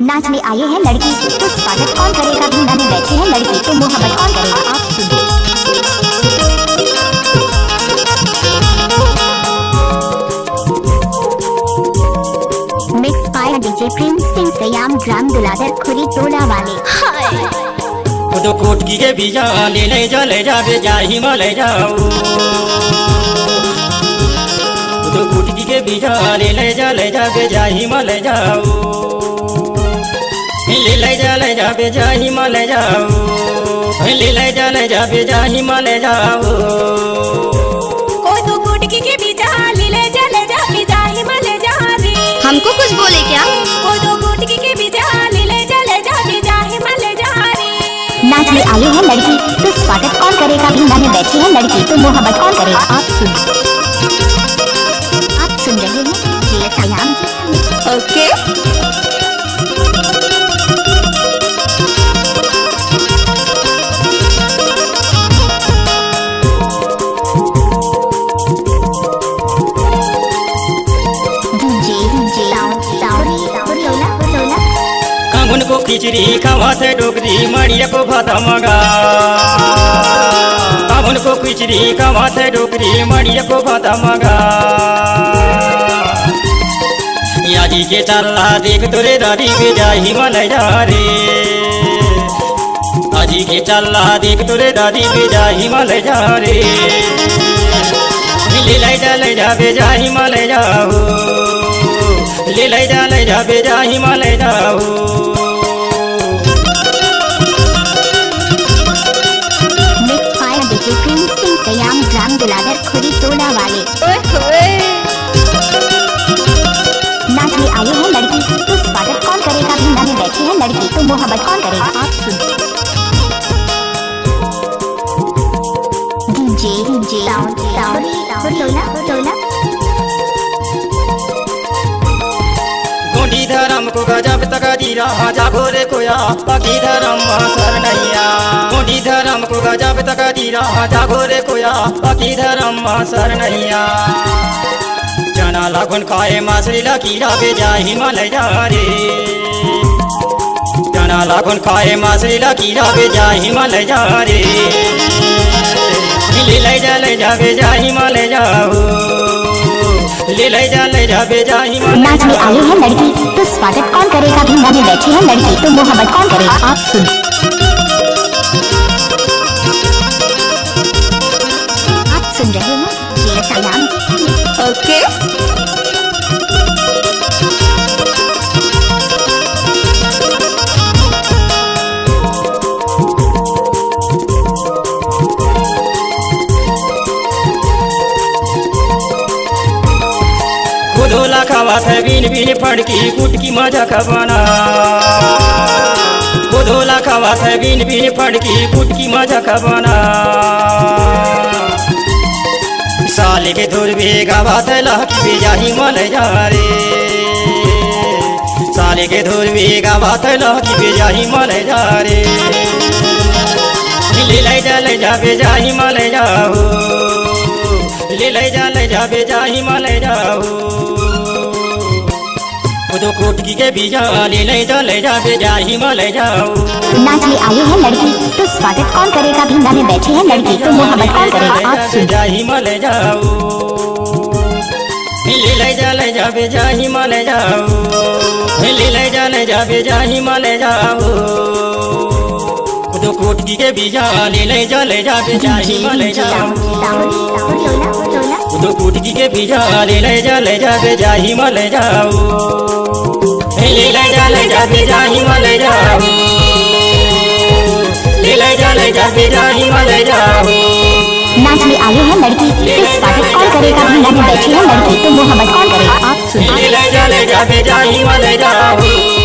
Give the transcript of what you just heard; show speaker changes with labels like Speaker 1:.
Speaker 1: नाच में आई है लड़की तो स्वागत कौन करेगा, भिंडा में बैठी है लड़की तो मोहब्बत कौन करेगा। आप सुनिए। Mix by DJ Prince Singh Sayam ग्राम दुलाधर खुरी टोला वाले।
Speaker 2: तो कोटकी के बीजा ले जा बेजा हिमालय जाओ। तो कोटकी के बीजा ले जा बेजा हिमालय जाओ। ले जा बेजा हिमालय जाओ। ले जा बेजा हिमालय जाओ।
Speaker 3: ओ तो कोटकी के बीजा ले जा बेजा हिमालय जा रे।
Speaker 4: हमको कुछ बोले क्या?
Speaker 3: ओ तो कोटकी के बीजा ले जा बेजा हिमालय जा रे।
Speaker 1: नाच में आई है लड़की तो स्वागत कौन करेगा, भिंडा में बैठी है लड़की तो मोहब्बत कौन करेगा। आप सुन रहे हैं ये सयाम जी।
Speaker 4: ओके
Speaker 2: कांगुन को खिचड़ी खावाते डोगरी मड़िया को भाता मगा। कांगुन को खिचड़ी खावाते डोगरी मड़िया को भाता मगा। याजी के चल्ला देख तोरे दादी बेजा हिमालय जा रे। आजी के चल्ला देख तोरे दादी बेजा हिमालय जा रे। ले जा बेजा हिमालय जाओ। ले जा बेजा हिमालय जाओ।
Speaker 1: Mix by DJ Prince Singh Sayam ग्राम दुलाधर खुरी टोला वाले। नाच में आई है लड़की तो स्वागत कौन करेगा, भिंडा में बैठी है लड़की तो मोहब्बत कौन करेगा। आप सुनिए। डीजे टोला
Speaker 2: गोंडी धर्म को गजब तक दीरा जागो रे कोया बाकी धर्म सर नैया। गोंडी धर्म को गजब तक दीरा जागो रे कोया बाकी धर्म सर नैया। जना लागुन खाए मासरी लकीरा बेजा हिमालय जा रे। जना लागुन खाए मासरी लकीरा बेजा हिमालय जा रे। ले जा बेजा हिमालय जाओ। ले जा बेजा हिमालय।
Speaker 1: नाच में आई है लड़की तो स्वागत कौन करेगा, भिंडा में बैठी है लड़की तो मोहब्बत कौन करेगा। आप सुन रहे हैं ये सयाम जी।
Speaker 4: ओके
Speaker 2: खुदोला खावा थे बीन बीन फड़की कुटकी मजा खबाना। खुदोला खावा थे बीन बीन फड़की कुटकी मजा खबाना। साले के धुर बेगा बात लहकी बेजा हिमालय जा रे। साले के धुर बेगा बात लहकी बेजा हिमालय जा रे। ले जा बेजा हिमालय जाओ। ले जा बेजा हिमालय जाओ। तो कोटकी के बीजा ले जा बेजा हिमालय जाओ।
Speaker 1: नाच में आई है लड़की तो स्वागत कौन करेगा, भिंडा में बैठी है लड़की तो मोहब्बत कौन करेगा। आप
Speaker 2: बेजा हिमालय जाओ। ले जा बेजा हिमालय जाओ। ले जा बेजा हिमालय जाओ। तो कोटकी के बीजा ले जा बेजा हिमालय जाओ। तो कोटकी के बीजा ले जा बेजा हिमालय जाओ। ले जा बेजा हिमालय जाओ। ले जा बेजा हिमालय जाओ।
Speaker 1: नाच में आई है लड़की तो स्वागत कौन करेगा, भिंडा में बैठी है लड़की तो मोहब्बत कौन करेगा। आप
Speaker 2: ले जा बेजा हिमालय जाओ।